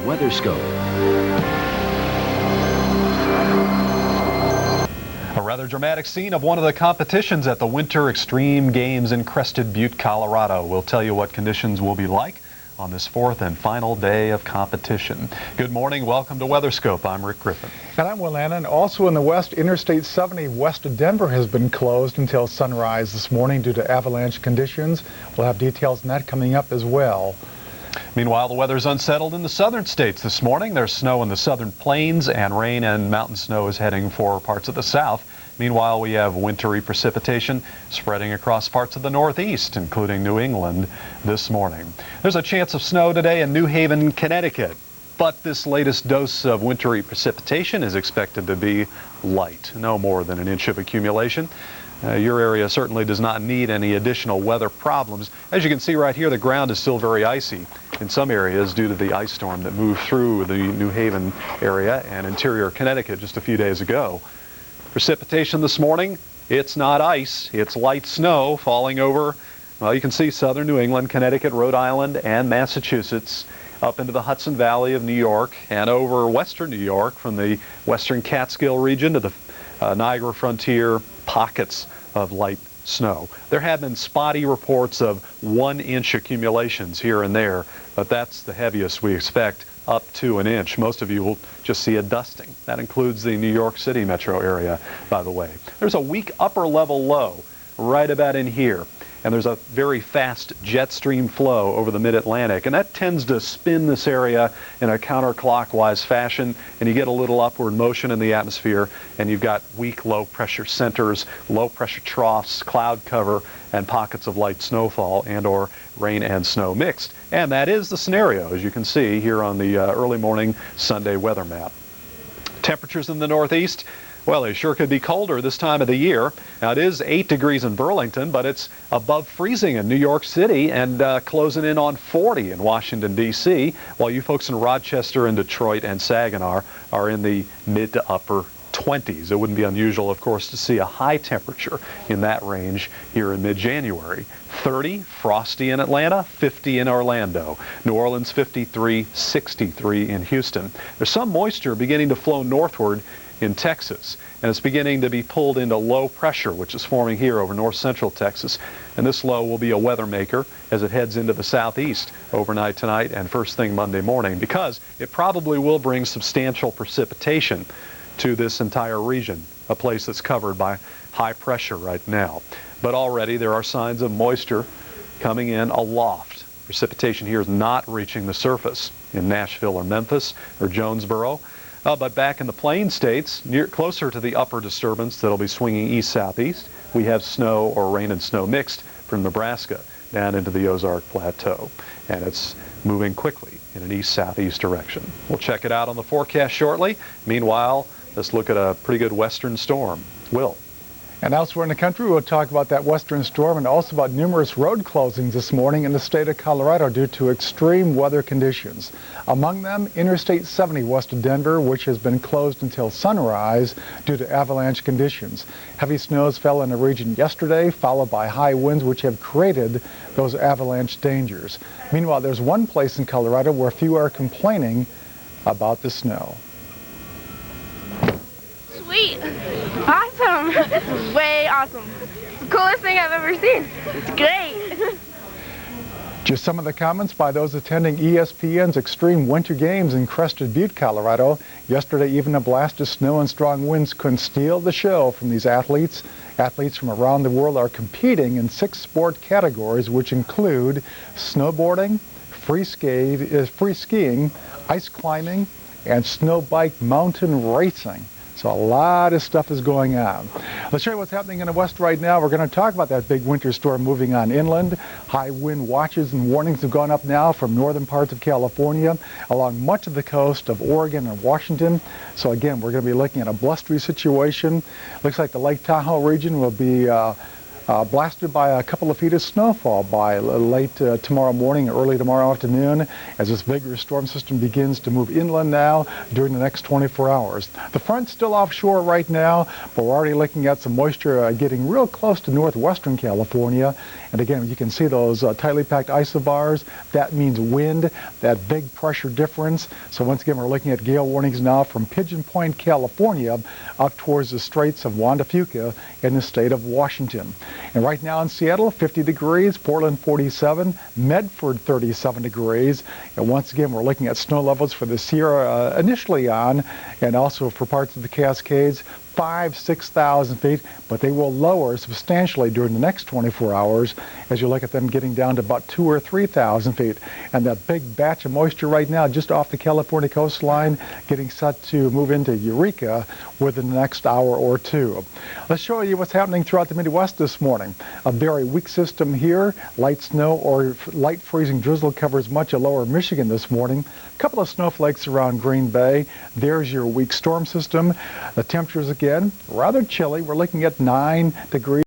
WeatherScope. A rather dramatic scene of one of the competitions at the Winter Extreme Games in Crested Butte, Colorado. We'll tell you what conditions will be like on this fourth and final day of competition. Good morning. Welcome to WeatherScope. I'm Rick Griffin. And I'm Will Annan. Also in the west, Interstate 70 west of Denver has been closed until sunrise this morning due to avalanche conditions. We'll have details on that coming up as well. Meanwhile, the weather's unsettled in the southern states this morning. There's snow in the southern plains, and rain and mountain snow is heading for parts of the south. Meanwhile, we have wintry precipitation spreading across parts of the northeast, including New England this morning. There's a chance of snow today in New Haven, Connecticut. But this latest dose of wintry precipitation is expected to be light, no more than an inch of accumulation. Your area certainly does not need any additional weather problems. As you can see right here, the ground is still very icy in some areas due to the ice storm that moved through the New Haven area and interior Connecticut just a few days ago. Precipitation this morning, it's not ice, it's light snow falling over, well, you can see southern New England, Connecticut, Rhode Island, and Massachusetts, up into the Hudson Valley of New York, and over western New York from the western Catskill region to the Niagara frontier, pockets of light snow. There have been spotty reports of 1-inch accumulations here and there, but that's the heaviest we expect, up to an inch. Most of you will just see a dusting. That includes the New York City metro area, by the way. There's a weak upper level low right about in here, and there's a very fast jet stream flow over the mid-Atlantic, and that tends to spin this area in a counterclockwise fashion, and you get a little upward motion in the atmosphere, and you've got weak low pressure centers, low pressure troughs, cloud cover, and pockets of light snowfall and or rain and snow mixed. And that is the scenario, as you can see here on the early morning Sunday weather map. Temperatures in the northeast, well, it sure could be colder this time of the year. Now, it is 8 degrees in Burlington, but it's above freezing in New York City and closing in on 40 in Washington, D.C., while you folks in Rochester and Detroit and Saginaw are in the mid to upper 20s. It wouldn't be unusual, of course, to see a high temperature in that range here in mid-January. 30, frosty in Atlanta, 50 in Orlando. New Orleans, 53, 63 in Houston. There's some moisture beginning to flow northward in Texas, and it's beginning to be pulled into low pressure, which is forming here over north central Texas. And this low will be a weather maker as it heads into the southeast overnight tonight and first thing Monday morning, because it probably will bring substantial precipitation to this entire region, a place that's covered by high pressure right now. But already there are signs of moisture coming in aloft. Precipitation here is not reaching the surface in Nashville or Memphis or Jonesboro. But back in the Plain States, closer to the upper disturbance that'll be swinging east-southeast, we have snow or rain and snow mixed from Nebraska down into the Ozark Plateau. And it's moving quickly in an east-southeast direction. We'll check it out on the forecast shortly. Meanwhile, let's look at a pretty good western storm. Will. And elsewhere in the country, we'll talk about that western storm and also about numerous road closings this morning in the state of Colorado due to extreme weather conditions. Among them, Interstate 70 west of Denver, which has been closed until sunrise due to avalanche conditions. Heavy snows fell in the region yesterday, followed by high winds which have created those avalanche dangers. Meanwhile, there's one place in Colorado where few are complaining about the snow. Sweet. Awesome. Way awesome. The coolest thing I've ever seen. It's great. Just some of the comments by those attending ESPN's Extreme Winter Games in Crested Butte, Colorado. Yesterday, even a blast of snow and strong winds couldn't steal the show from these athletes. Athletes from around the world are competing in 6 sport categories, which include snowboarding, free skiing, ice climbing, and snow bike mountain racing. So a lot of stuff is going on. Let's show you what's happening in the west right now. We're going to talk about that big winter storm moving on inland. High wind watches and warnings have gone up now from northern parts of California along much of the coast of Oregon and Washington. So again, we're going to be looking at a blustery situation. Looks like the Lake Tahoe region will be blasted by a couple of feet of snowfall by late tomorrow morning, early tomorrow afternoon, as this vigorous storm system begins to move inland now during the next 24 hours. The front's still offshore right now, but we're already looking at some moisture getting real close to northwestern California. And again, you can see those tightly packed isobars. That means wind, that big pressure difference. So once again, we're looking at gale warnings now from Pigeon Point, California, up towards the Straits of Juan de Fuca in the state of Washington. And right now in Seattle, 50 degrees, Portland 47, Medford 37 degrees. And once again, we're looking at snow levels for the Sierra initially on, and also for parts of the Cascades, 6,000 feet, but they will lower substantially during the next 24 hours as you look at them getting down to about 2,000 or 3,000 feet. And that big batch of moisture right now just off the California coastline getting set to move into Eureka within the next hour or two. Let's show you what's happening throughout the Midwest this morning. A very weak system here. Light snow or light freezing drizzle covers much of lower Michigan this morning. A couple of snowflakes around Green Bay. There's your weak storm system. The temperatures again rather chilly. We're looking at 9 degrees.